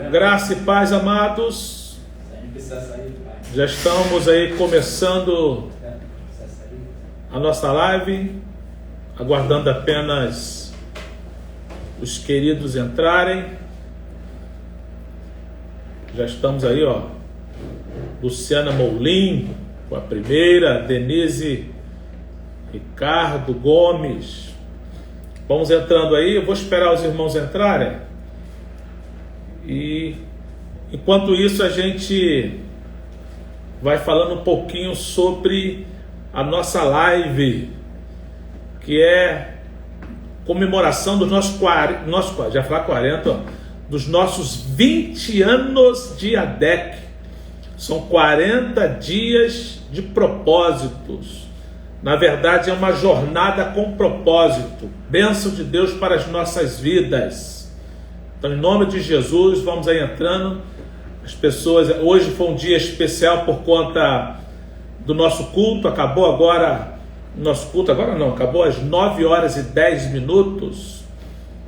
Graça e paz, amados. Já estamos aí começando a nossa live, aguardando apenas os queridos entrarem. Já estamos aí, ó. Luciana Moulin com a primeira, Denise Ricardo Gomes. Vamos entrando aí, eu vou esperar os irmãos entrarem. E enquanto isso a gente vai falando um pouquinho sobre a nossa live, que é comemoração dos nossos 40, já falar 40, ó, dos nossos 20 anos de ADEC. São 40 dias de propósitos. Na verdade é uma jornada com propósito, bênção de Deus para as nossas vidas. Então, em nome de Jesus, vamos aí entrando. As pessoas, hoje foi um dia especial por conta do nosso culto. Acabou agora, nosso culto agora não, acabou às 9h10.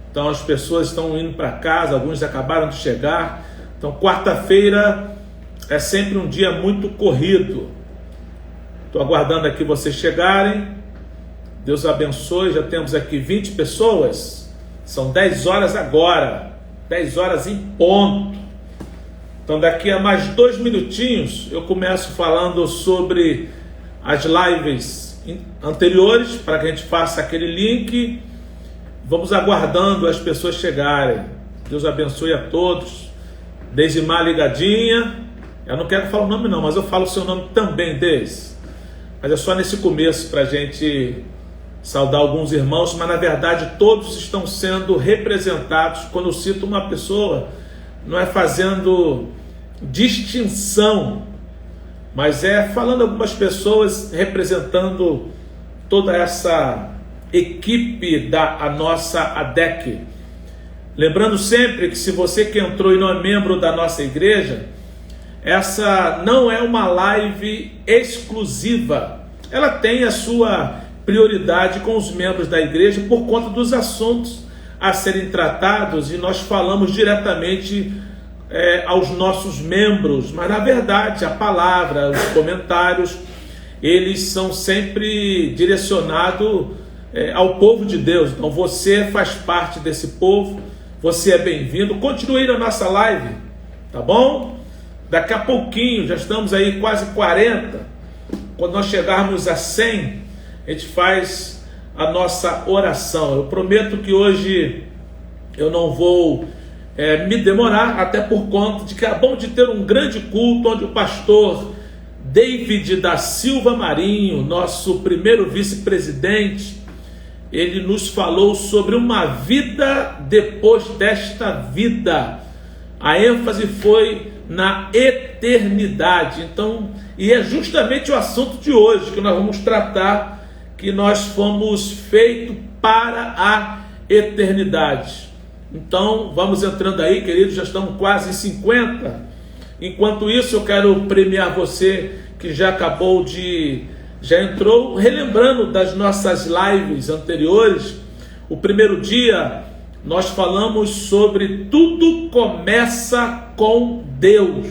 Então as pessoas estão indo para casa, alguns acabaram de chegar. Então quarta-feira é sempre um dia muito corrido. Estou aguardando aqui vocês chegarem. Deus abençoe, já temos aqui 20 pessoas. São 10 horas agora, 10 horas em ponto. Então daqui a mais 2 minutinhos eu começo falando sobre as lives anteriores, para que a gente faça aquele link. Vamos aguardando as pessoas chegarem. Deus abençoe a todos. Deisimar ligadinha. Eu não quero falar o nome não, mas eu falo o seu nome também, Deis. Mas é só nesse começo para a gente saudar alguns irmãos, mas na verdade todos estão sendo representados. Quando eu cito uma pessoa, não é fazendo distinção, mas é falando algumas pessoas representando toda essa equipe da nossa ADEC. Lembrando sempre que se você que entrou e não é membro da nossa igreja, essa não é uma live exclusiva. Ela tem a sua prioridade com os membros da igreja por conta dos assuntos a serem tratados, e nós falamos diretamente aos nossos membros, mas na verdade a palavra, os comentários, eles são sempre direcionados ao povo de Deus. Então você faz parte desse povo, você é bem-vindo. Continue na nossa live, tá bom? Daqui a pouquinho, já estamos aí quase 40, quando nós chegarmos a 100, a gente faz a nossa oração. Eu prometo que hoje eu não vou me demorar, até por conta de que acabamos de ter um grande culto, onde o pastor David da Silva Marinho, nosso primeiro vice-presidente, ele nos falou sobre uma vida depois desta vida. A ênfase foi na eternidade. Então, e é justamente o assunto de hoje que nós vamos tratar, que nós fomos feitos para a eternidade. Então, vamos entrando aí, queridos, já estamos quase em 50. Enquanto isso, eu quero premiar você que já entrou, relembrando das nossas lives anteriores. O primeiro dia, nós falamos sobre tudo começa com Deus.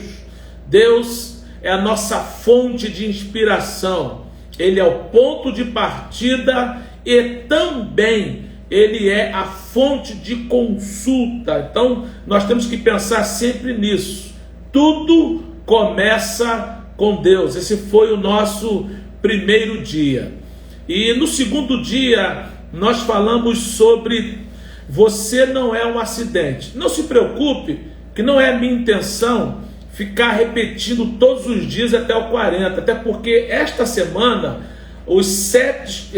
Deus é a nossa fonte de inspiração. Ele é o ponto de partida e também Ele é a fonte de consulta. Então, nós temos que pensar sempre nisso. Tudo começa com Deus. Esse foi o nosso primeiro dia. E no segundo dia, nós falamos sobre você não é um acidente. Não se preocupe, que não é a minha intenção ficar repetindo todos os dias até o 40. Até porque esta semana, os 7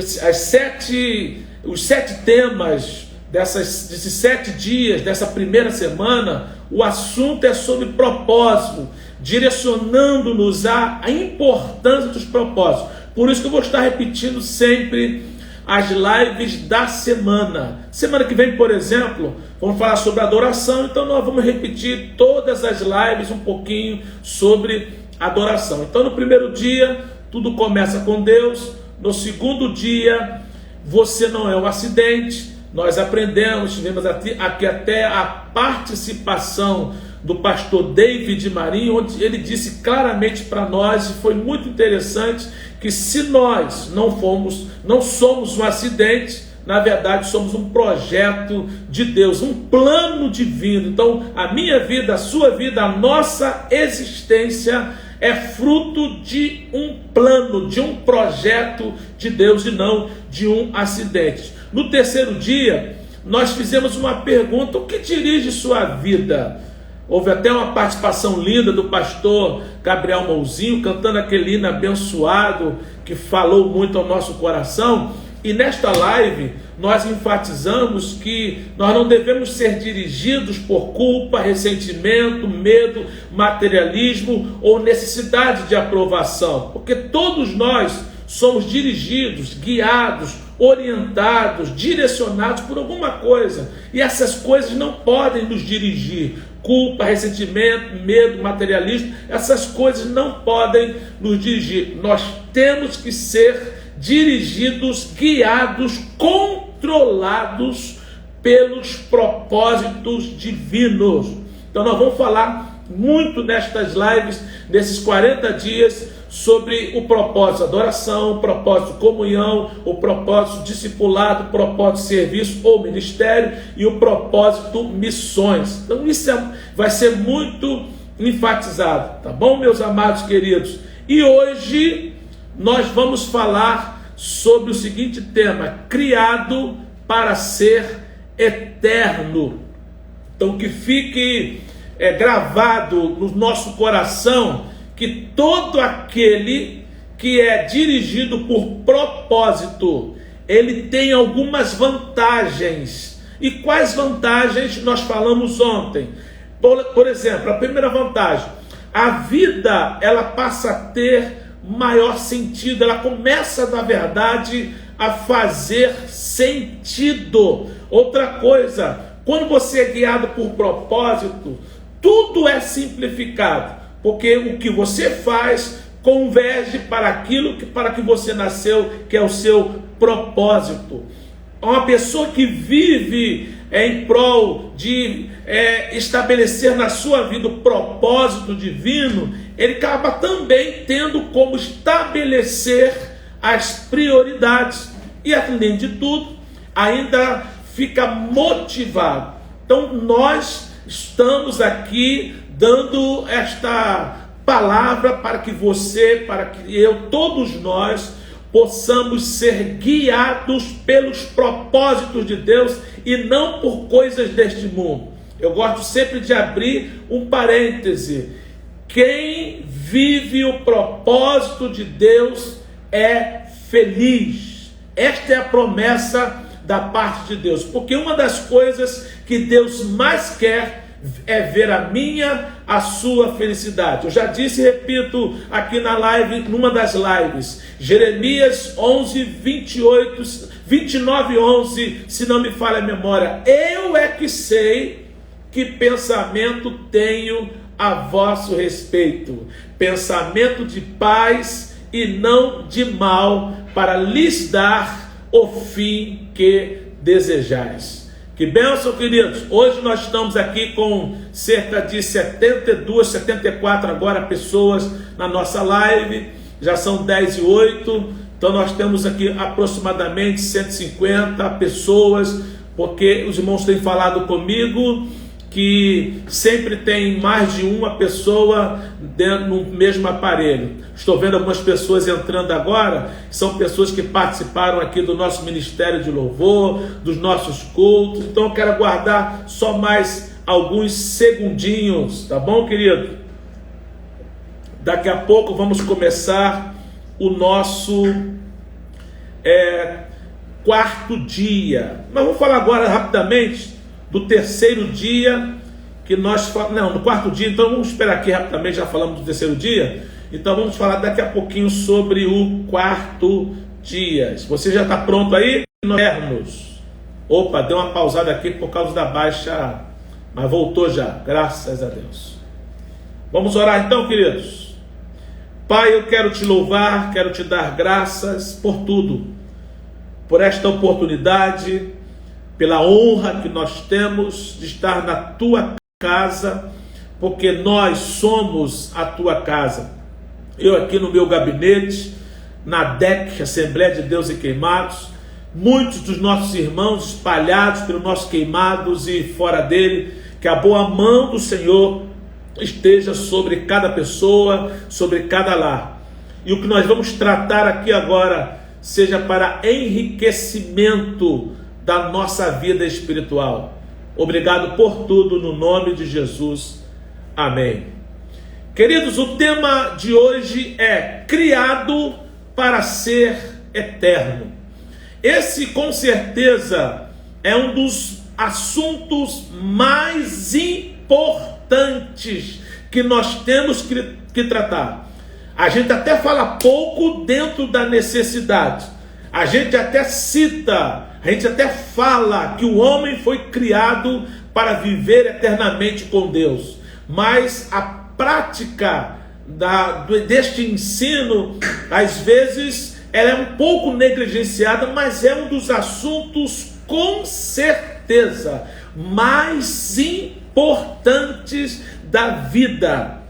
temas desses 7 dias, dessa primeira semana, o assunto é sobre propósito, direcionando-nos à importância dos propósitos. Por isso que eu vou estar repetindo sempre as lives da semana. Semana que vem, por exemplo, vamos falar sobre adoração, então nós vamos repetir todas as lives um pouquinho sobre adoração. Então no primeiro dia, tudo começa com Deus. No segundo dia, você não é um acidente. nós aprendemos, tivemos aqui até a participação do pastor David Marinho, onde ele disse claramente para nós, e foi muito interessante, que se nós não somos um acidente, na verdade somos um projeto de Deus, um plano divino. Então a minha vida, a sua vida, a nossa existência é fruto de um plano, de um projeto de Deus e não de um acidente. No terceiro dia, nós fizemos uma pergunta: o que dirige sua vida? Houve até uma participação linda do pastor Gabriel Mouzinho, cantando aquele hino abençoado, que falou muito ao nosso coração. E nesta live, nós enfatizamos que nós não devemos ser dirigidos por culpa, ressentimento, medo, materialismo ou necessidade de aprovação. Porque todos nós somos dirigidos, guiados, orientados, direcionados por alguma coisa. E essas coisas não podem nos dirigir. Culpa, ressentimento, medo, materialismo, essas coisas não podem nos dirigir. Nós temos que ser dirigidos, guiados, controlados pelos propósitos divinos. Então nós vamos falar muito nestas lives, nesses 40 dias, sobre o propósito de adoração, o propósito de comunhão, o propósito discipulado, o propósito de serviço ou ministério e o propósito missões. Então isso vai ser muito enfatizado, tá bom, meus amados queridos? E hoje nós vamos falar sobre o seguinte tema: criado para ser eterno. Então que fique gravado no nosso coração que todo aquele que é dirigido por propósito, ele tem algumas vantagens. E quais vantagens nós falamos ontem? Por exemplo, a primeira vantagem: a vida ela passa a ter maior sentido, ela começa, na verdade, a fazer sentido. Outra coisa, quando você é guiado por propósito, tudo é simplificado, porque o que você faz converge para aquilo para que você nasceu, que é o seu propósito. Uma pessoa que vive em prol de estabelecer na sua vida o propósito divino, ele acaba também tendo como estabelecer as prioridades. E além de tudo, ainda fica motivado. Então nós estamos aqui dando esta palavra para que você, para que eu, todos nós, possamos ser guiados pelos propósitos de Deus e não por coisas deste mundo. Eu gosto sempre de abrir um parêntese: quem vive o propósito de Deus é feliz. Esta é a promessa da parte de Deus, porque uma das coisas que Deus mais quer é ver a sua felicidade. Eu já disse e repito aqui na live, numa das lives, Jeremias 11, 29, 11, se não me falha a memória: eu é que sei que pensamento tenho a vosso respeito, pensamento de paz e não de mal, para lhes dar o fim que desejais. Que bênção, queridos. Hoje nós estamos aqui com cerca de 72, 74 agora pessoas na nossa live. Já são 10:08. Então nós temos aqui aproximadamente 150 pessoas, porque os irmãos têm falado comigo que sempre tem mais de uma pessoa dentro no mesmo aparelho. Estou vendo algumas pessoas entrando agora, são pessoas que participaram aqui do nosso ministério de louvor, dos nossos cultos. Então eu quero aguardar só mais alguns segundinhos, tá bom, querido? Daqui a pouco vamos começar o nosso quarto dia. Mas vamos falar agora rapidamente do terceiro dia que nós falamos. Não, no quarto dia, então vamos esperar aqui rapidamente, já falamos do terceiro dia. Então vamos falar daqui a pouquinho sobre o quarto dia. Você já está pronto aí? Opa, deu uma pausada aqui por causa da baixa, mas voltou já, graças a Deus. Vamos orar então, queridos. Pai, eu quero te louvar, quero te dar graças por tudo, por esta oportunidade, pela honra que nós temos de estar na tua casa, porque nós somos a tua casa. Eu aqui no meu gabinete, na DEC, Assembleia de Deus e Queimados, muitos dos nossos irmãos espalhados pelo nosso Queimados e fora dele, que a boa mão do Senhor esteja sobre cada pessoa, sobre cada lar. E o que nós vamos tratar aqui agora seja para enriquecimento da nossa vida espiritual. Obrigado por tudo, no nome de Jesus. Amém. Queridos, o tema de hoje é criado para ser eterno. Esse, com certeza, é um dos assuntos mais importantes que nós temos que tratar. A gente até fala pouco dentro da necessidade. A gente até cita, a gente até fala que o homem foi criado para viver eternamente com Deus. Mas a prática deste ensino, às vezes, ela é um pouco negligenciada, mas é um dos assuntos, com certeza, mais importantes da vida.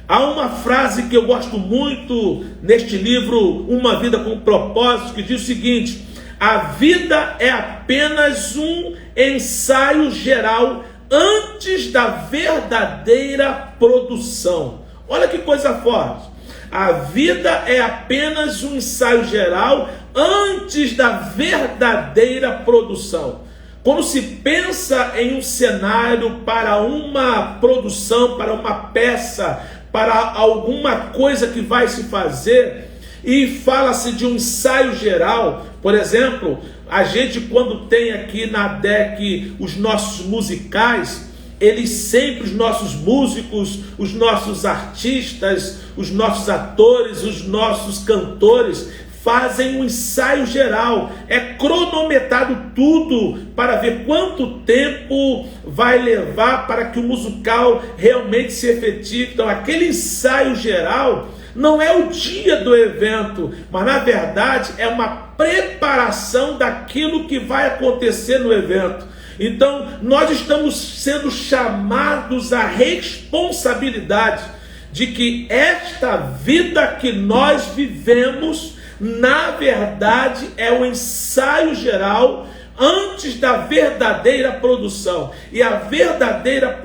Há uma frase que eu gosto muito neste livro, Uma Vida com Propósito, que diz o seguinte: a vida é apenas um ensaio geral antes da verdadeira produção. Olha que coisa forte. A vida é apenas um ensaio geral antes da verdadeira produção. Quando se pensa em um cenário para uma produção, para uma peça, para alguma coisa que vai se fazer, e fala-se de um ensaio geral, por exemplo, a gente quando tem aqui na DEC os nossos musicais, eles sempre, os nossos músicos, os nossos artistas, os nossos atores, os nossos cantores, fazem um ensaio geral, é cronometrado tudo para ver quanto tempo vai levar para que o musical realmente se efetive. Então aquele ensaio geral não é o dia do evento, mas na verdade é uma preparação daquilo que vai acontecer no evento. Então nós estamos sendo chamados à responsabilidade de que esta vida que nós vivemos, na verdade, é um ensaio geral antes da verdadeira produção. E a verdadeira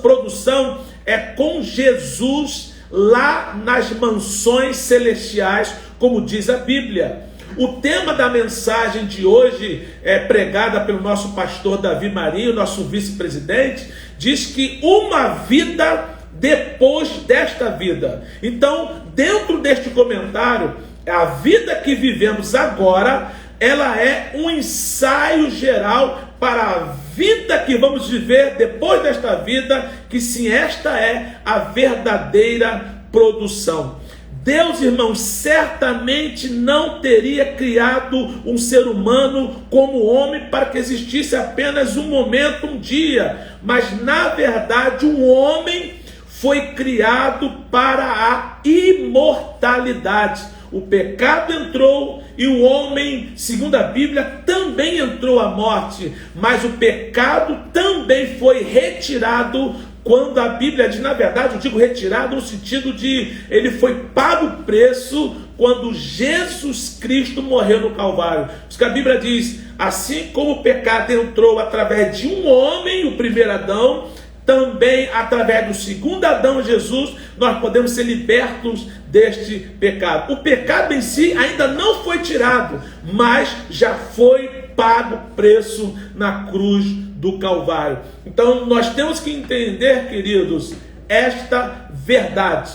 produção é com Jesus lá nas mansões celestiais, como diz a Bíblia. O tema da mensagem de hoje, pregada pelo nosso pastor Davi Marinho, nosso vice-presidente, diz que uma vida depois desta vida. Então, dentro deste comentário, a vida que vivemos agora, ela é um ensaio geral para a vida que vamos viver depois desta vida, que sim, esta é a verdadeira produção. Deus, irmãos, certamente não teria criado um ser humano como homem para que existisse apenas um momento, um dia, mas na verdade um homem foi criado para a imortalidade. O pecado entrou e o homem, segundo a Bíblia, também entrou à morte, mas o pecado também foi retirado quando a Bíblia diz, na verdade, eu digo retirado no sentido de ele foi pago o preço quando Jesus Cristo morreu no Calvário. Porque a Bíblia diz, assim como o pecado entrou através de um homem, o primeiro Adão, também através do segundo Adão, Jesus, nós podemos ser libertos deste pecado. O pecado em si ainda não foi tirado, mas já foi pago o preço na cruz do Calvário. Então nós temos que entender, queridos, esta verdade.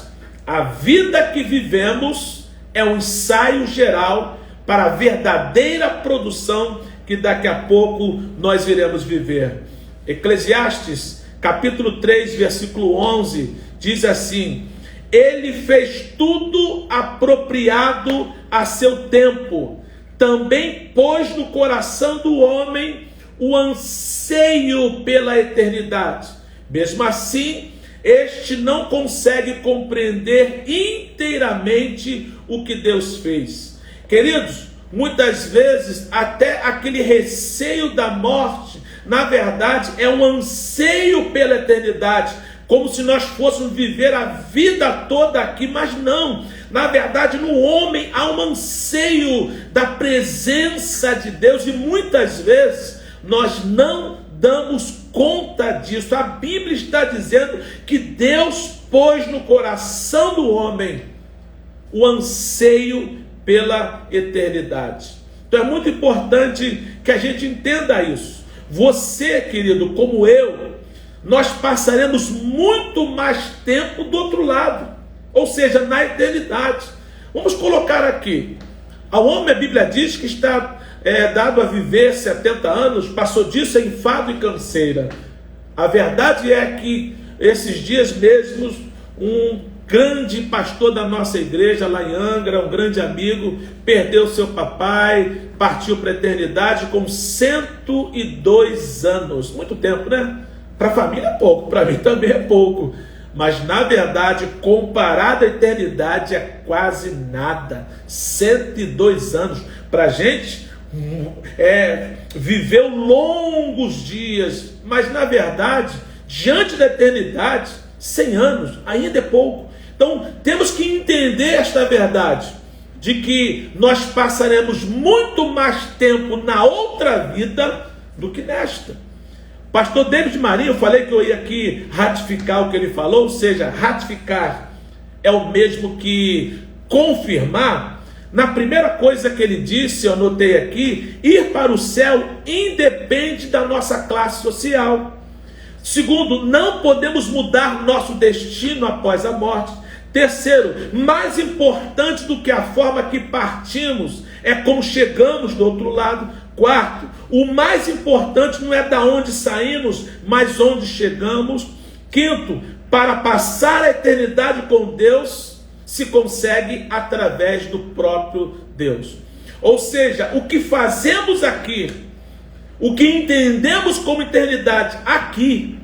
A vida que vivemos é um ensaio geral para a verdadeira produção que daqui a pouco nós iremos viver. Eclesiastes capítulo 3, versículo 11, diz assim: ele fez tudo apropriado a seu tempo, também pôs no coração do homem o anseio pela eternidade. Mesmo assim, este não consegue compreender inteiramente o que Deus fez. Queridos, muitas vezes até aquele receio da morte, na verdade é um anseio pela eternidade, como se nós fôssemos viver a vida toda aqui, mas não. Na verdade, no homem há um anseio da presença de Deus, e muitas vezes nós não damos conta disso. A Bíblia está dizendo que Deus pôs no coração do homem o anseio pela eternidade. Então é muito importante que a gente entenda isso. Você, querido, como eu, nós passaremos muito mais tempo do outro lado, ou seja, na eternidade. Vamos colocar aqui: ao homem a Bíblia diz que está dado a viver 70 anos, passou disso em enfado e canseira. A verdade é que esses dias mesmos, um grande pastor da nossa igreja lá em Angra, um grande amigo, perdeu seu papai, partiu para a eternidade com 102 anos. Muito tempo, né? Para a família é pouco, para mim também é pouco. Mas na verdade, comparado à eternidade, é quase nada. 102 anos. Para a gente, viveu longos dias. Mas na verdade, diante da eternidade, 100 anos ainda é pouco. Então, temos que entender esta verdade, de que nós passaremos muito mais tempo na outra vida do que nesta. Pastor David Marinho, eu falei que eu ia aqui ratificar o que ele falou, ou seja, ratificar é o mesmo que confirmar. Na primeira coisa que ele disse, eu anotei aqui: ir para o céu independe da nossa classe social. Segundo, não podemos mudar nosso destino após a morte. Terceiro, mais importante do que a forma que partimos é como chegamos do outro lado. Quarto, o mais importante não é da onde saímos, mas onde chegamos. Quinto, para passar a eternidade com Deus, se consegue através do próprio Deus. Ou seja, o que fazemos aqui, o que entendemos como eternidade aqui,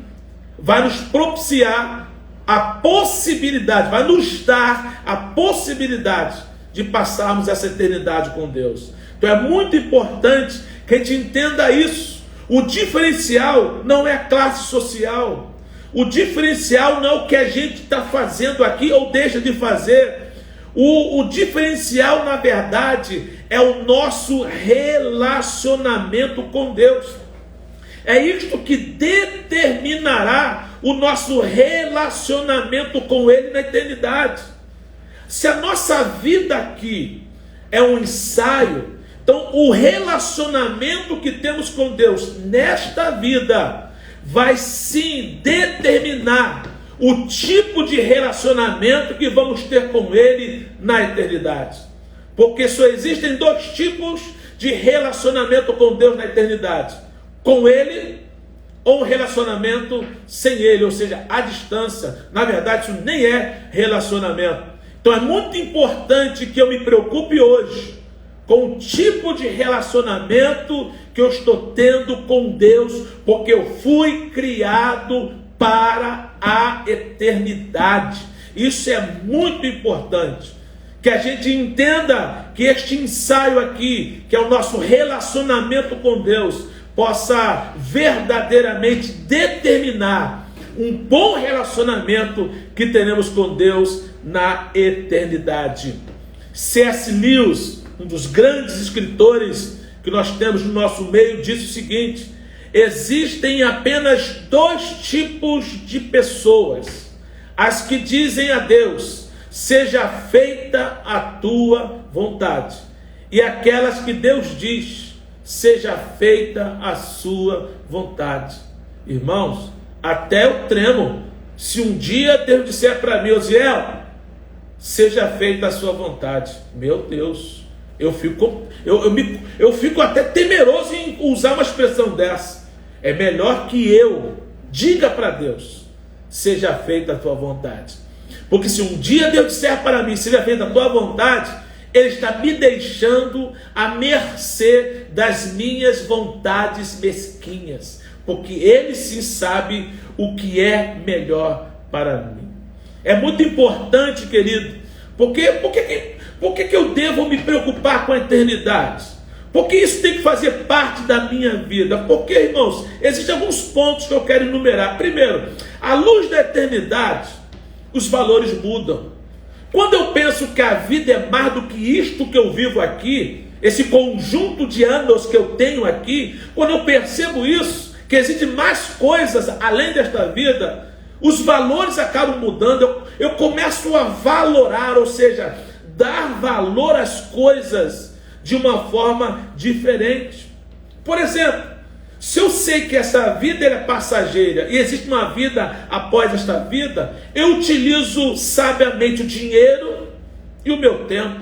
vai nos propiciar a possibilidade, vai nos dar a possibilidade de passarmos essa eternidade com Deus. Então é muito importante que a gente entenda isso. O diferencial não é a classe social. O diferencial não é o que a gente está fazendo aqui ou deixa de fazer. O diferencial, na verdade, é o nosso relacionamento com Deus. É isto que determinará o nosso relacionamento com Ele na eternidade. Se a nossa vida aqui é um ensaio, então o relacionamento que temos com Deus nesta vida vai sim determinar o tipo de relacionamento que vamos ter com Ele na eternidade. Porque só existem dois tipos de relacionamento com Deus na eternidade: com Ele ou um relacionamento sem Ele, ou seja, à distância. Na verdade, isso nem é relacionamento. Então é muito importante que eu me preocupe hoje com o tipo de relacionamento que eu estou tendo com Deus, porque eu fui criado para a eternidade. Isso é muito importante, que a gente entenda que este ensaio aqui, que é o nosso relacionamento com Deus, possa verdadeiramente determinar um bom relacionamento que teremos com Deus na eternidade. C.S. Lewis, um dos grandes escritores que nós temos no nosso meio, disse o seguinte: existem apenas dois tipos de pessoas: as que dizem a Deus, seja feita a tua vontade, e aquelas que Deus diz, seja feita a sua vontade. Irmãos, até eu tremo se um dia Deus disser para mim: Osiel, seja feita a sua vontade. Meu Deus, eu fico até temeroso em usar uma expressão dessa. É melhor que eu diga para Deus: seja feita a tua vontade. Porque se um dia Deus disser para mim: seja feita a tua vontade, Ele está me deixando à mercê das minhas vontades mesquinhas, porque Ele sim sabe o que é melhor para mim. É muito importante, querido, porque Por que eu devo me preocupar com a eternidade? Porque isso tem que fazer parte da minha vida. Porque, irmãos, existem alguns pontos que eu quero enumerar. Primeiro, à luz da eternidade, os valores mudam. Quando eu penso que a vida é mais do que isto que eu vivo aqui, esse conjunto de anos que eu tenho aqui, quando eu percebo isso, que existem mais coisas além desta vida, os valores acabam mudando. Eu começo a valorar, ou seja, dar valor às coisas de uma forma diferente. Por exemplo, se eu sei que essa vida é passageira e existe uma vida após esta vida, eu utilizo sabiamente o dinheiro e o meu tempo.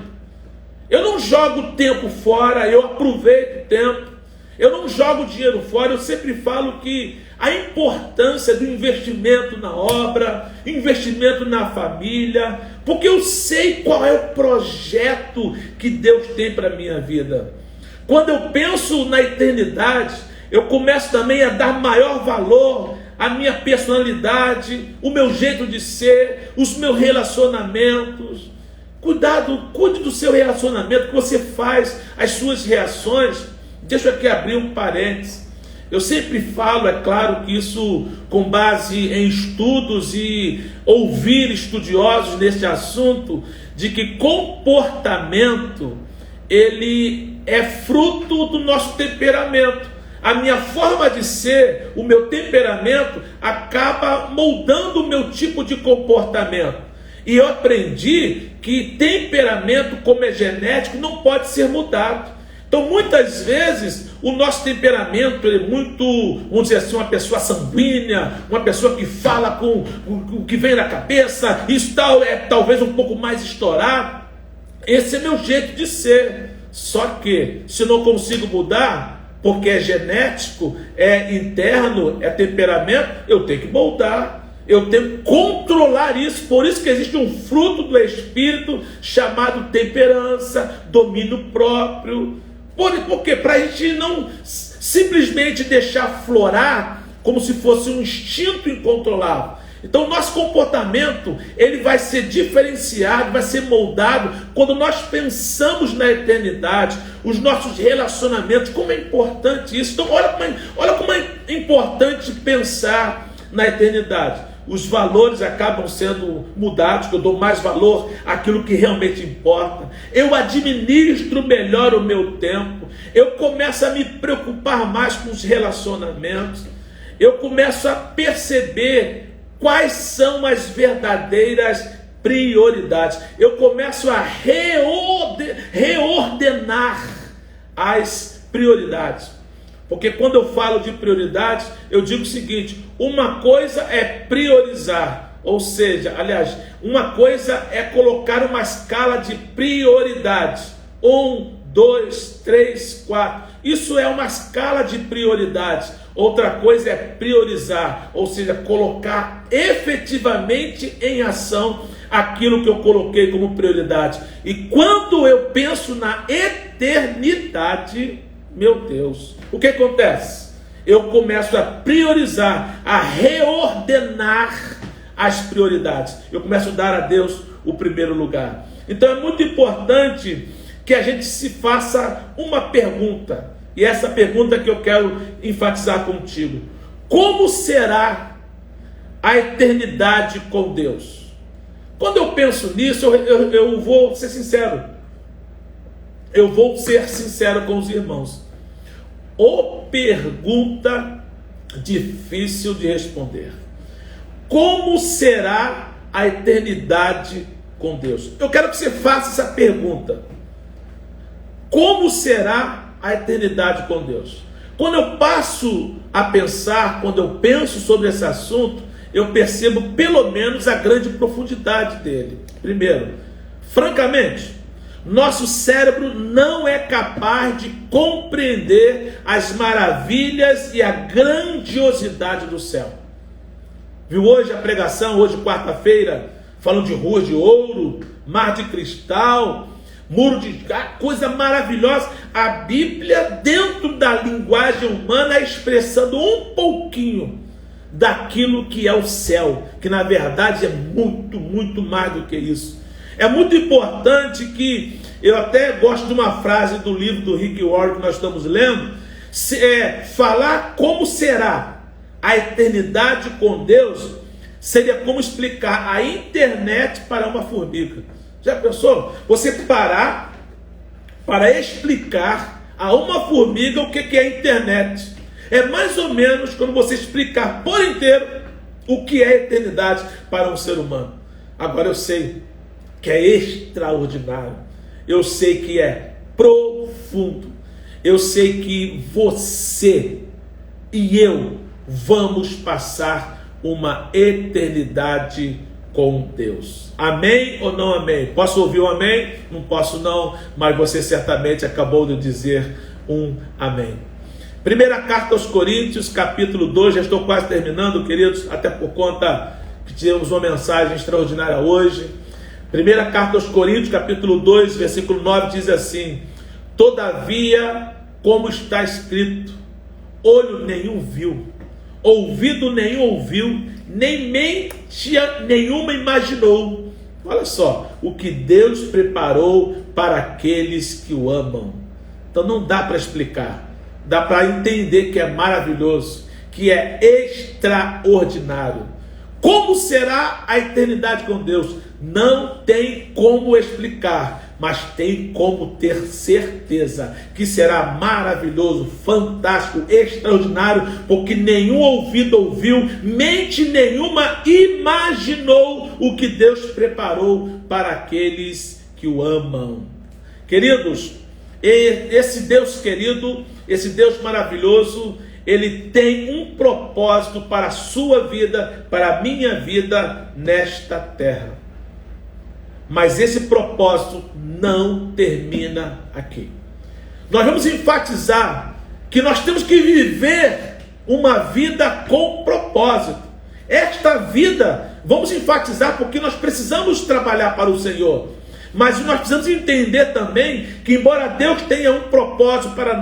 Eu não jogo o tempo fora, eu aproveito o tempo. Eu não jogo dinheiro fora. Eu sempre falo que a importância do investimento na obra, investimento na família, porque eu sei qual é o projeto que Deus tem para a minha vida. Quando eu penso na eternidade, eu começo também a dar maior valor à minha personalidade, o meu jeito de ser, os meus relacionamentos. Cuide do seu relacionamento, que você faz, as suas reações. Deixa eu aqui abrir um parênteses. Eu sempre falo, é claro que isso com base em estudos e ouvir estudiosos neste assunto, de que comportamento, ele é fruto do nosso temperamento. A minha forma de ser, o meu temperamento, acaba moldando o meu tipo de comportamento. E eu aprendi que temperamento, como é genético, não pode ser mudado. Então, muitas vezes, o nosso temperamento é muito, vamos dizer assim, uma pessoa sanguínea, uma pessoa que fala com o que vem na cabeça, isso tal, é talvez um pouco mais estourado. Esse é meu jeito de ser. Só que, se não consigo mudar, porque é genético, é interno, é temperamento, eu tenho que moldar. Eu tenho que controlar isso. Por isso que existe um fruto do Espírito chamado temperança, domínio próprio. Por quê? Para a gente não simplesmente deixar florar como se fosse um instinto incontrolável. Então o nosso comportamento, ele vai ser diferenciado, vai ser moldado quando nós pensamos na eternidade, os nossos relacionamentos, como é importante isso. Então olha como é importante pensar na eternidade. Os valores acabam sendo mudados, eu dou mais valor àquilo que realmente importa. Eu administro melhor o meu tempo. Eu começo a me preocupar mais com os relacionamentos. Eu começo a perceber quais são as verdadeiras prioridades. Eu começo a reordenar as prioridades. Porque quando eu falo de prioridades, eu digo o seguinte: uma coisa é priorizar, ou seja, aliás, uma coisa é colocar uma escala de prioridades. 1, 2, 3, 4. Isso é uma escala de prioridades. Outra coisa é priorizar, ou seja, colocar efetivamente em ação aquilo que eu coloquei como prioridade. E quando eu penso na eternidade, meu Deus, o que acontece? Eu começo a priorizar, a reordenar as prioridades. Eu começo a dar a Deus o primeiro lugar. Então é muito importante que a gente se faça uma pergunta. E essa pergunta que eu quero enfatizar contigo: como será a eternidade com Deus? Quando eu penso nisso, eu vou ser sincero. Eu vou ser sincero com os irmãos. Pergunta difícil de responder. Como será a eternidade com Deus? Eu quero que você faça essa pergunta. Como será a eternidade com Deus? Quando eu passo a pensar, quando eu penso sobre esse assunto, eu percebo pelo menos a grande profundidade dele. Primeiro, francamente, nosso cérebro não é capaz de compreender as maravilhas e a grandiosidade do céu. Viu hoje a pregação, hoje quarta-feira, falando de ruas de ouro, mar de cristal, muro de coisa maravilhosa. A Bíblia, dentro da linguagem humana, é expressando um pouquinho daquilo que é o céu, que na verdade é muito, muito mais do que isso. É muito importante que, eu até gosto de uma frase do livro do Rick Warren que nós estamos lendo, falar como será a eternidade com Deus, seria como explicar a internet para uma formiga. Já pensou? Você parar para explicar a uma formiga o que é a internet. É mais ou menos quando você explicar por inteiro o que é eternidade para um ser humano. Agora eu sei que é extraordinário. Eu sei que é profundo. Eu sei que você e eu vamos passar uma eternidade com Deus. Amém ou não amém? Posso ouvir um amém? Não posso não, mas você certamente acabou de dizer um amém. Primeira carta aos Coríntios, capítulo 2, já estou quase terminando, queridos, até por conta que tivemos uma mensagem extraordinária hoje. Primeira carta aos Coríntios, capítulo 2, versículo 9, diz assim: todavia, como está escrito, olho nenhum viu, ouvido nenhum ouviu, nem mente nenhuma imaginou. Olha só, o que Deus preparou para aqueles que o amam. Então não dá para explicar, dá para entender que é maravilhoso, que é extraordinário. Como será a eternidade com Deus? Não tem como explicar, mas tem como ter certeza que será maravilhoso, fantástico, extraordinário, porque nenhum ouvido ouviu, mente nenhuma imaginou o que Deus preparou para aqueles que o amam. Queridos, esse Deus querido, esse Deus maravilhoso, Ele tem um propósito para a sua vida, para a minha vida nesta terra. Mas esse propósito não termina aqui. Nós vamos enfatizar que nós temos que viver uma vida com propósito. Esta vida, vamos enfatizar porque nós precisamos trabalhar para o Senhor. Mas nós precisamos entender também que, embora Deus tenha um propósito para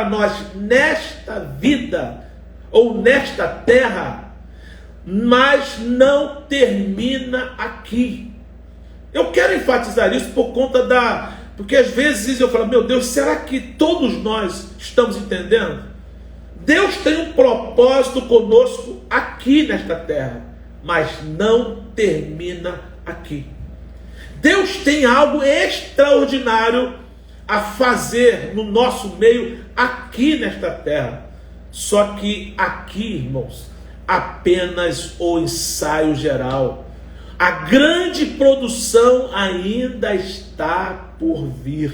nós nesta vida ou nesta terra, mas não termina aqui. Eu quero enfatizar isso por conta porque às vezes eu falo, meu Deus, será que todos nós estamos entendendo? Deus tem um propósito conosco aqui nesta terra, mas não termina aqui. Deus tem algo extraordinário a fazer no nosso meio aqui nesta terra. Só que aqui, irmãos, apenas o ensaio geral. A grande produção ainda está por vir.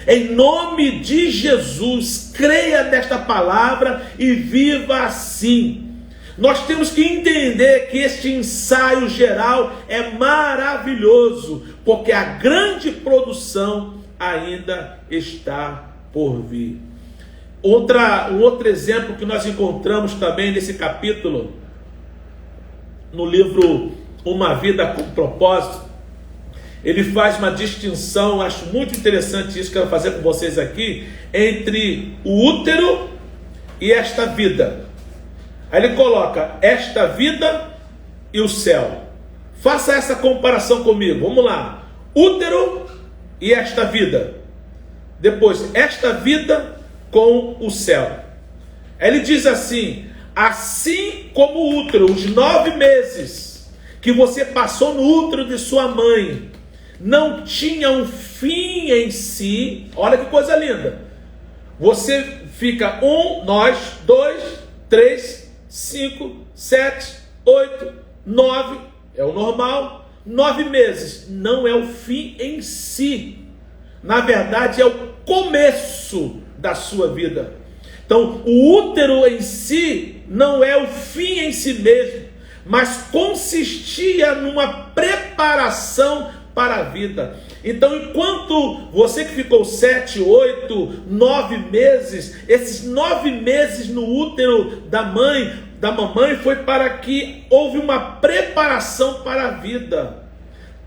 Em nome de Jesus, creia nesta palavra e viva assim. Nós temos que entender que este ensaio geral é maravilhoso, porque a grande produção ainda está por vir. Um outro exemplo que nós encontramos também nesse capítulo, no livro Uma Vida com Propósito, ele faz uma distinção, acho muito interessante isso que eu quero fazer com vocês aqui, entre o útero e esta vida. Aí ele coloca esta vida e o céu. Faça essa comparação comigo, vamos lá. Útero e esta vida. Depois, esta vida com o céu. Ele diz assim: assim como o útero, os 9 meses que você passou no útero de sua mãe, não tinha um fim em si. Olha que coisa linda. Você fica 1, nós, 2, 3, 5, 7, 8, 9, é o normal. 9 meses não é o fim em si. Na verdade, é o começo da sua vida. Então, o útero em si não é o fim em si mesmo, mas consistia numa preparação para a vida. Então, enquanto você que ficou 7, 8, 9 meses, esses 9 meses no útero da mamãe foi para que houve uma preparação para a vida.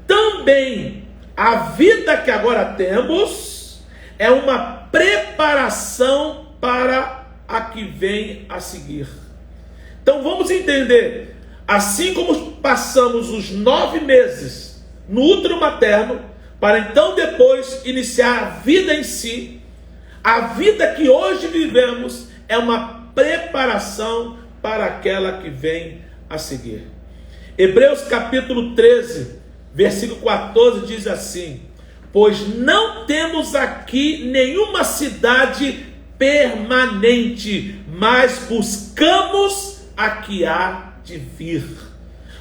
Também a vida que agora temos é uma preparação para a que vem a seguir. Então vamos entender, assim como passamos os 9 meses no útero materno, para então depois iniciar a vida em si. A vida que hoje vivemos é uma preparação para aquela que vem a seguir. Hebreus capítulo 13, versículo 14 diz assim: pois não temos aqui nenhuma cidade permanente, mas buscamos a que há de vir.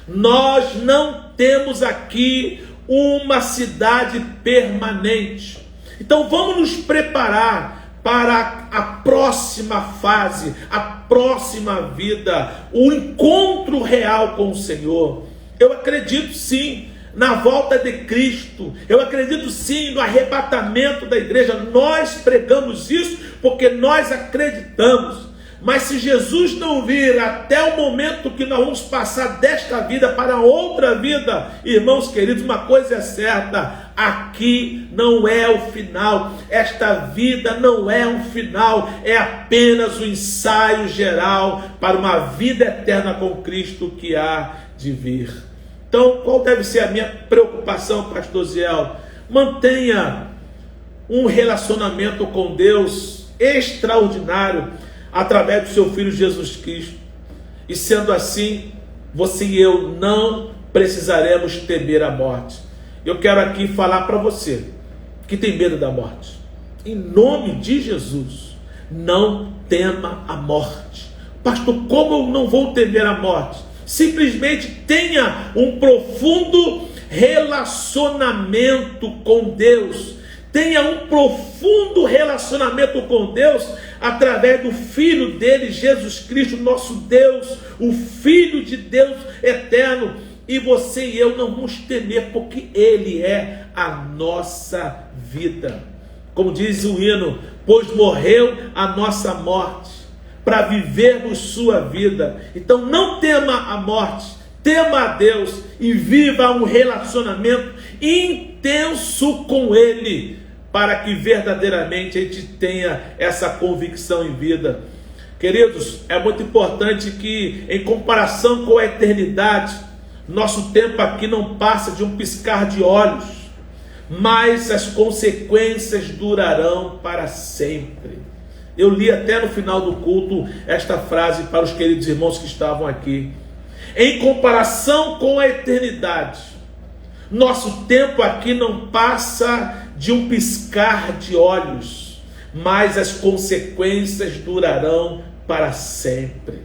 Nós não temos aqui uma cidade permanente. Então vamos nos preparar para a próxima fase, a próxima vida, o encontro real com o Senhor. Eu acredito sim na volta de Cristo, eu acredito sim no arrebatamento da igreja. Nós pregamos isso porque nós acreditamos. Mas se Jesus não vir até o momento que nós vamos passar desta vida para outra vida, irmãos queridos, uma coisa é certa: aqui não é o final. Esta vida não é um final, é apenas um ensaio geral para uma vida eterna com Cristo que há de vir. Então, qual deve ser a minha preocupação, pastor Ziel? Mantenha um relacionamento com Deus extraordinário através do seu Filho Jesus Cristo. E sendo assim, você e eu não precisaremos temer a morte. Eu quero aqui falar para você que tem medo da morte. Em nome de Jesus, não tema a morte. Pastor, como eu não vou temer a morte? Simplesmente tenha um profundo relacionamento com Deus. Tenha um profundo relacionamento com Deus através do Filho dele, Jesus Cristo, nosso Deus, o Filho de Deus eterno. E você e eu não vamos temer, porque Ele é a nossa vida. Como diz o hino: pois morreu a nossa morte, para vivermos sua vida. Então não tema a morte, tema a Deus e viva um relacionamento intenso com Ele, para que verdadeiramente a gente tenha essa convicção em vida. Queridos, é muito importante que, em comparação com a eternidade, nosso tempo aqui não passa de um piscar de olhos, mas as consequências durarão para sempre. Eu li até no final do culto esta frase para os queridos irmãos que estavam aqui. Em comparação com a eternidade, nosso tempo aqui não passa de um piscar de olhos, mas as consequências durarão para sempre.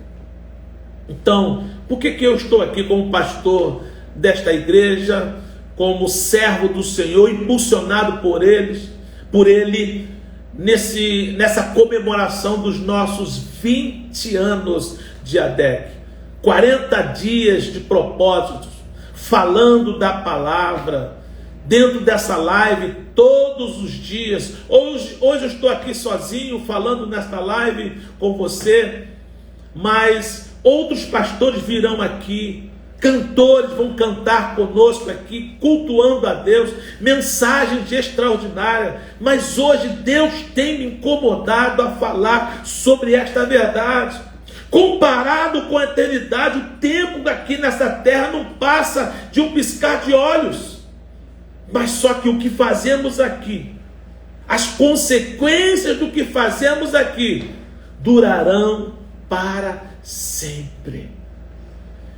Então, por que eu estou aqui como pastor desta igreja, como servo do Senhor, impulsionado por Ele, nessa comemoração dos nossos 20 anos de ADEC, 40 dias de propósitos, falando da palavra, dentro dessa live, todos os dias. Hoje eu estou aqui sozinho, falando nesta live com você, mas outros pastores virão aqui, cantores vão cantar conosco aqui, cultuando a Deus, mensagens extraordinárias. Mas hoje Deus tem me incomodado a falar sobre esta verdade. Comparado com a eternidade, o tempo aqui nessa terra não passa de um piscar de olhos. Mas só que o que fazemos aqui, as consequências do que fazemos aqui, durarão para sempre.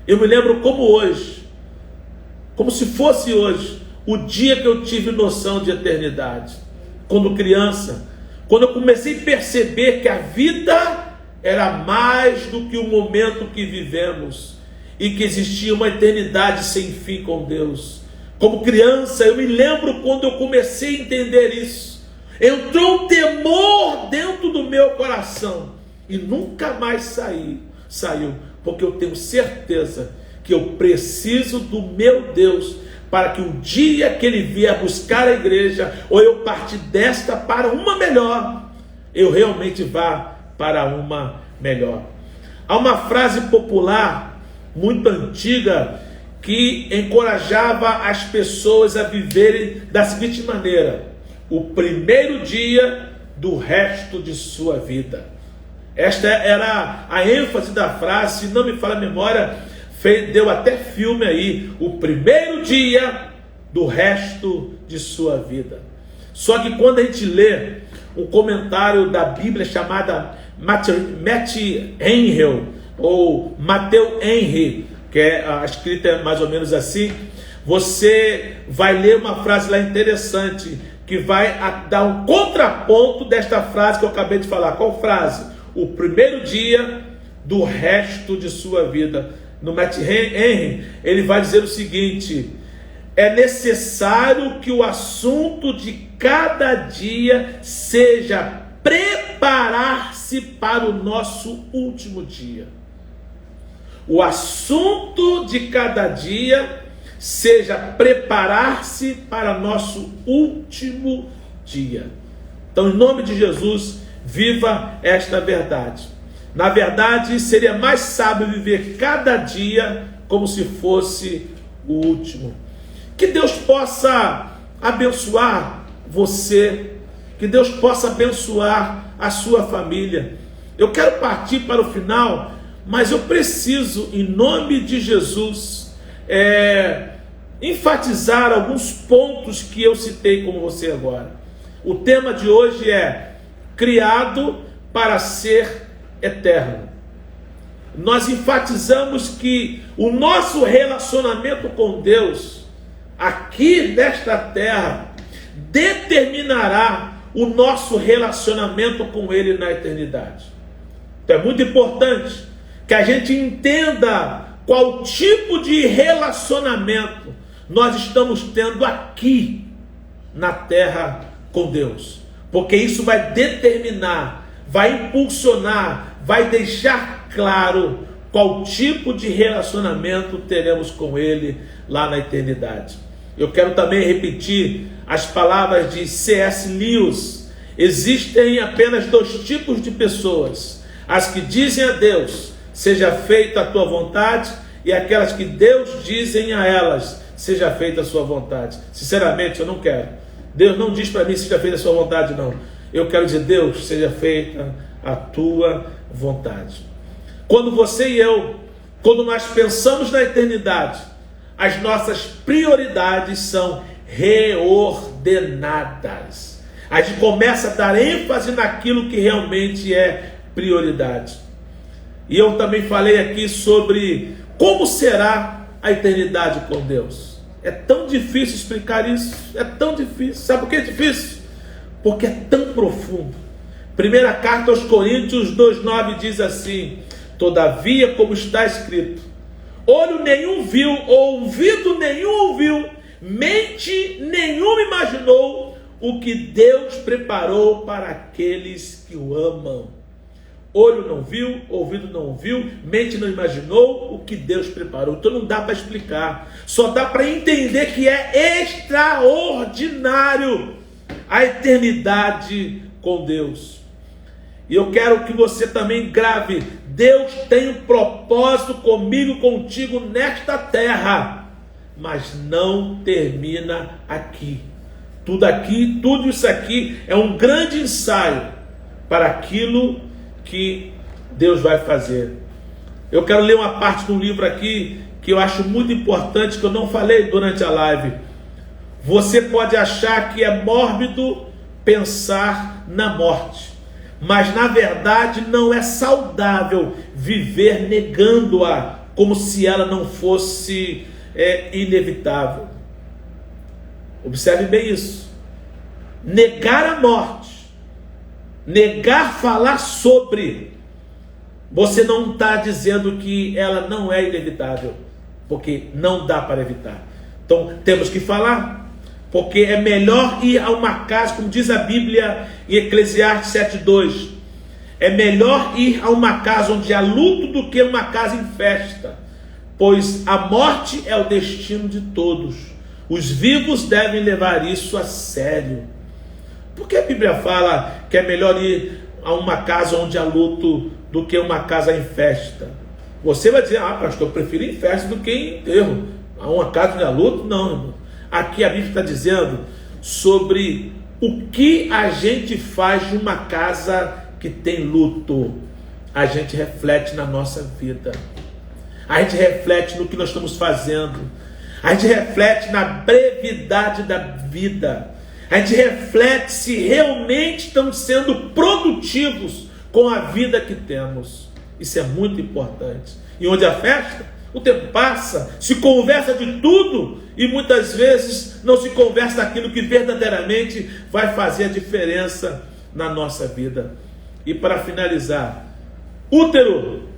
Eu me lembro como hoje, como se fosse hoje, o dia que eu tive noção de eternidade. Quando criança, quando eu comecei a perceber que a vida era mais do que o momento que vivemos e que existia uma eternidade sem fim com Deus. Como criança, eu me lembro quando eu comecei a entender isso. Entrou um temor dentro do meu coração e nunca mais saiu, porque eu tenho certeza que eu preciso do meu Deus, para que o dia que Ele vier buscar a igreja, ou eu partir desta para uma melhor, eu realmente vá para uma melhor. Há uma frase popular, muito antiga, que encorajava as pessoas a viverem da seguinte maneira: o primeiro dia do resto de sua vida. Esta era a ênfase da frase, se não me falha a memória, deu até filme aí: o primeiro dia do resto de sua vida. Só que quando a gente lê um comentário da Bíblia chamada Matt Henry, ou Matthew Henry, que a escrita é mais ou menos assim, você vai ler uma frase lá interessante, que vai dar um contraponto desta frase que eu acabei de falar. Qual frase? O primeiro dia do resto de sua vida. No Matt Henry, ele vai dizer o seguinte: é necessário que o assunto de cada dia seja preparar-se para o nosso último dia. O assunto de cada dia seja preparar-se para nosso último dia. Então, em nome de Jesus, viva esta verdade. Na verdade, seria mais sábio viver cada dia como se fosse o último. Que Deus possa abençoar você, que Deus possa abençoar a sua família. Eu quero partir para o final, mas eu preciso, em nome de Jesus, enfatizar alguns pontos que eu citei com você agora. O tema de hoje é criado para ser eterno. Nós enfatizamos que o nosso relacionamento com Deus aqui nesta terra determinará o nosso relacionamento com Ele na eternidade. Então é muito importante que a gente entenda qual tipo de relacionamento nós estamos tendo aqui na terra com Deus. Porque isso vai determinar, vai impulsionar, vai deixar claro qual tipo de relacionamento teremos com Ele lá na eternidade. Eu quero também repetir as palavras de C.S. Lewis. Existem apenas dois tipos de pessoas: as que dizem a Deus, seja feita a tua vontade, e aquelas que Deus dizem a elas, seja feita a sua vontade. Sinceramente, eu não quero. Deus não diz para mim, seja feita a sua vontade, não. Eu quero dizer, Deus, seja feita a tua vontade. Quando você e eu, quando nós pensamos na eternidade, as nossas prioridades são reordenadas. A gente começa a dar ênfase naquilo que realmente é prioridade. E eu também falei aqui sobre como será a eternidade com Deus. É tão difícil explicar isso, é tão difícil. Sabe por que é difícil? Porque é tão profundo. Primeira carta aos Coríntios 2,9 diz assim: todavia, como está escrito, olho nenhum viu, ouvido nenhum ouviu, mente nenhuma imaginou o que Deus preparou para aqueles que o amam. Olho não viu, ouvido não ouviu, mente não imaginou o que Deus preparou. Então não dá para explicar. Só dá para entender que é extraordinário a eternidade com Deus. E eu quero que você também grave: Deus tem um propósito comigo, contigo nesta terra, mas não termina aqui. Tudo isso aqui é um grande ensaio para aquilo que Deus vai fazer. Eu quero ler uma parte do livro aqui que eu acho muito importante, que eu não falei durante a live. Você pode achar que é mórbido pensar na morte, mas na verdade não é saudável viver negando-a como se ela não fosse inevitável. Observe bem isso. Negar a morte, negar falar sobre, você não está dizendo que ela não é inevitável, porque não dá para evitar. Então temos que falar, porque é melhor ir a uma casa, como diz a Bíblia em Eclesiastes 7,2, é melhor ir a uma casa onde há luto do que uma casa em festa, pois a morte é o destino de todos. Os vivos devem levar isso a sério. Por que a Bíblia fala que é melhor ir a uma casa onde há luto do que uma casa em festa? Você vai dizer: pastor, eu prefiro em festa do que em enterro. A uma casa onde há luto? Não, irmão. Aqui a Bíblia está dizendo sobre o que a gente faz de uma casa que tem luto. A gente reflete na nossa vida. A gente reflete no que nós estamos fazendo. A gente reflete na brevidade da vida. A gente reflete se realmente estamos sendo produtivos com a vida que temos. Isso é muito importante. E onde há festa, o tempo passa, se conversa de tudo e muitas vezes não se conversa daquilo que verdadeiramente vai fazer a diferença na nossa vida. E para finalizar, útero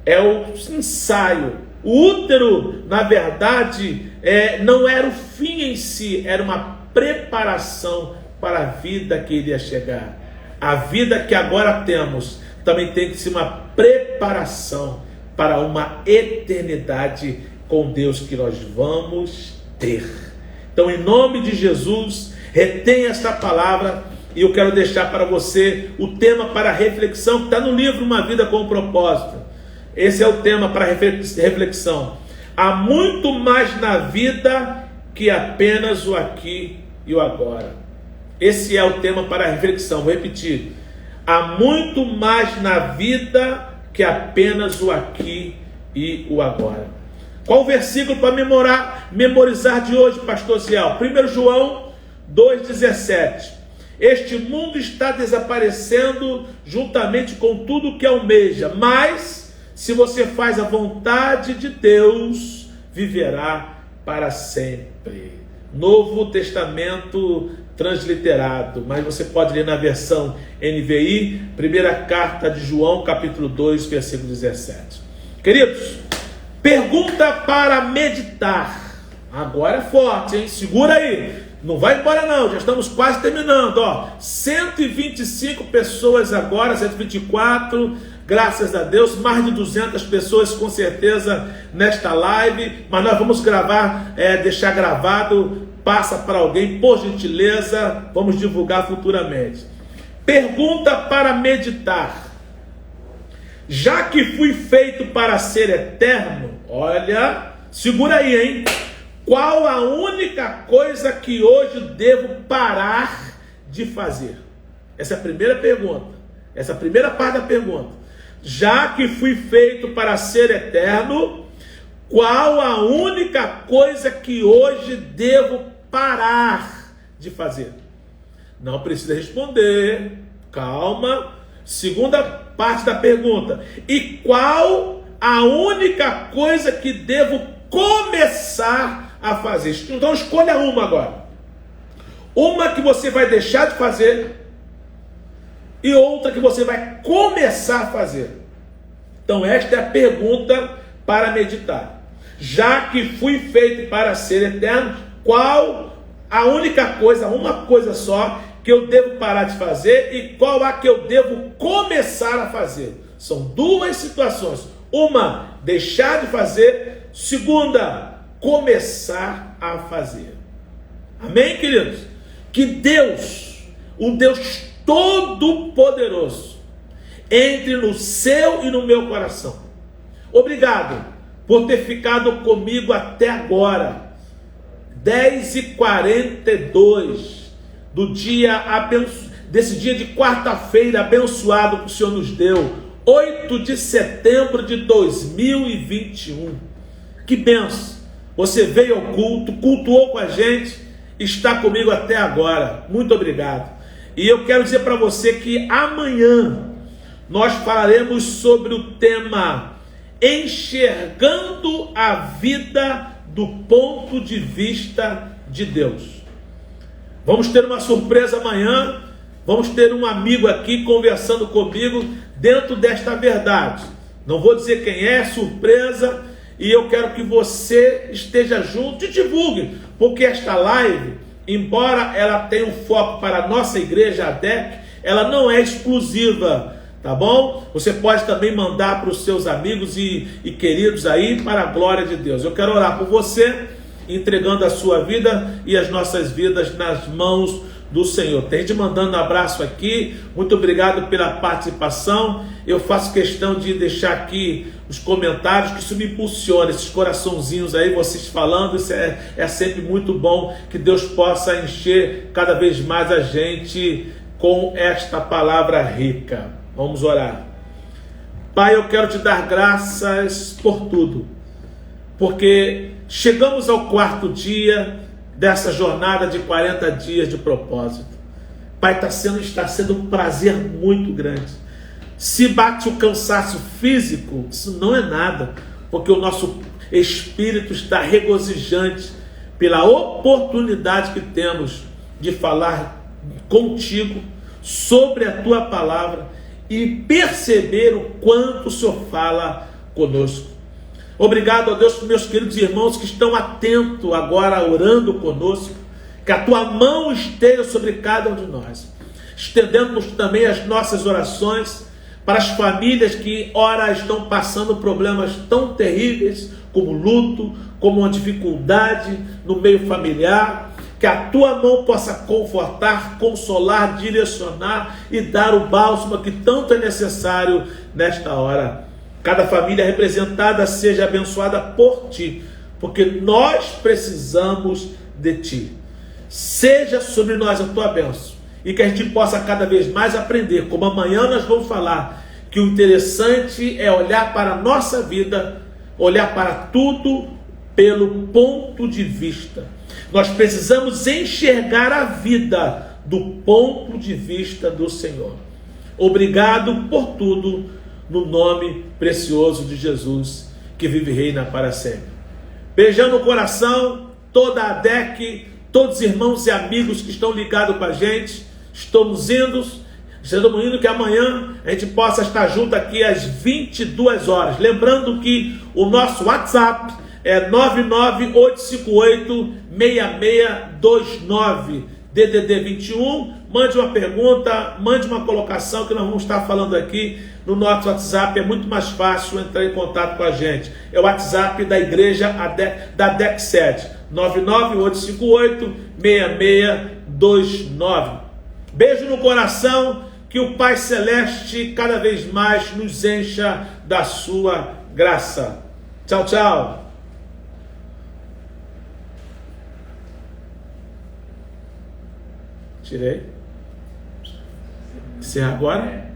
é o ensaio. O útero, na verdade, não era o fim em si, era uma preparação para a vida que iria chegar. A vida que agora temos também tem que ser uma preparação para uma eternidade com Deus que nós vamos ter. Então, em nome de Jesus, retenha esta palavra e eu quero deixar para você o tema para reflexão que está no livro Uma Vida com Propósito. Esse é o tema para reflexão. Há muito mais na vida que apenas o aqui e o agora. Esse é o tema para reflexão. Vou repetir. Há muito mais na vida que apenas o aqui e o agora. Qual o versículo para memorizar de hoje, pastor Ziel? 1 João 2,17. Este mundo está desaparecendo juntamente com tudo que almeja, mas se você faz a vontade de Deus, viverá para sempre. Novo Testamento transliterado, mas você pode ler na versão NVI, primeira carta de João, capítulo 2, versículo 17. Queridos, pergunta para meditar. Agora é forte, hein? Segura aí. Não vai embora não, já estamos quase terminando. 125 pessoas agora, 124, graças a Deus, mais de 200 pessoas com certeza nesta live, mas nós vamos gravar, deixar gravado, passa para alguém, por gentileza, vamos divulgar futuramente. Pergunta para meditar. Já que fui feito para ser eterno, olha, segura aí, hein? Qual a única coisa que hoje devo parar de fazer? Essa é a primeira pergunta. Essa é a primeira parte da pergunta. Já que fui feito para ser eterno, qual a única coisa que hoje devo parar de fazer? Não precisa responder. Calma. Segunda parte da pergunta. E qual a única coisa que devo começar a fazer? Então escolha uma agora. Uma que você vai deixar de fazer e outra que você vai começar a fazer. Então esta é a pergunta para meditar. Já que fui feito para ser eterno, qual a única coisa, uma coisa só que eu devo parar de fazer e qual a que eu devo começar a fazer? São duas situações. Uma, deixar de fazer. Segunda, começar a fazer. Amém, queridos? Que Deus, o Deus Todo-Poderoso, entre no seu e no meu coração. Obrigado por ter ficado comigo até agora. 10h42 do dia desse dia de quarta-feira abençoado que o Senhor nos deu. 8 de setembro de 2021. Que benção. Você veio ao culto, cultuou com a gente, está comigo até agora. Muito obrigado. E eu quero dizer para você que amanhã nós falaremos sobre o tema enxergando a vida do ponto de vista de Deus. Vamos ter uma surpresa amanhã. Vamos ter um amigo aqui conversando comigo dentro desta verdade. Não vou dizer quem é, surpresa. E eu quero que você esteja junto e divulgue, porque esta live, embora ela tenha um foco para a nossa igreja, a ADEC, ela não é exclusiva, tá bom? Você pode também mandar para os seus amigos e queridos aí, para a glória de Deus. Eu quero orar por você, entregando a sua vida e as nossas vidas nas mãos do Senhor. Tem gente mandando um abraço aqui, muito obrigado pela participação. Eu faço questão de deixar aqui os comentários, que isso me impulsiona, esses coraçãozinhos aí, vocês falando, isso é sempre muito bom, que Deus possa encher cada vez mais a gente com esta palavra rica. Vamos orar. Pai, eu quero te dar graças por tudo. porque chegamos ao 4º dia dessa jornada de 40 dias de propósito. Pai, está sendo um prazer muito grande. Se bate o cansaço físico, isso não é nada, porque o nosso espírito está regozijante pela oportunidade que temos de falar contigo sobre a tua palavra e perceber o quanto o Senhor fala conosco. Obrigado, ó Deus, por meus queridos irmãos que estão atentos agora, orando conosco, que a tua mão esteja sobre cada um de nós. Estendemos também as nossas orações para as famílias que, ora, estão passando problemas tão terríveis, como luto, como uma dificuldade no meio familiar, que a tua mão possa confortar, consolar, direcionar e dar o bálsamo que tanto é necessário nesta hora. Cada família representada seja abençoada por ti, porque nós precisamos de ti. Seja sobre nós a tua bênção e que a gente possa cada vez mais aprender, como amanhã nós vamos falar, que o interessante é olhar para a nossa vida, olhar para tudo pelo ponto de vista. Nós precisamos enxergar a vida do ponto de vista do Senhor. Obrigado por tudo, no nome precioso de Jesus, que vive e reina para sempre. Beijando o coração, toda a ADEC, todos os irmãos e amigos que estão ligados com a gente. Estamos indo que amanhã a gente possa estar junto aqui às 22 horas. Lembrando que o nosso WhatsApp é 998586629, DDD 21. Mande uma pergunta, mande uma colocação que nós vamos estar falando aqui no nosso WhatsApp. É muito mais fácil entrar em contato com a gente. É o WhatsApp da igreja da DEC 7, 998586629. Beijo no coração, que o Pai Celeste cada vez mais nos encha da sua graça. Tchau, tchau. Tirei. Encerra agora.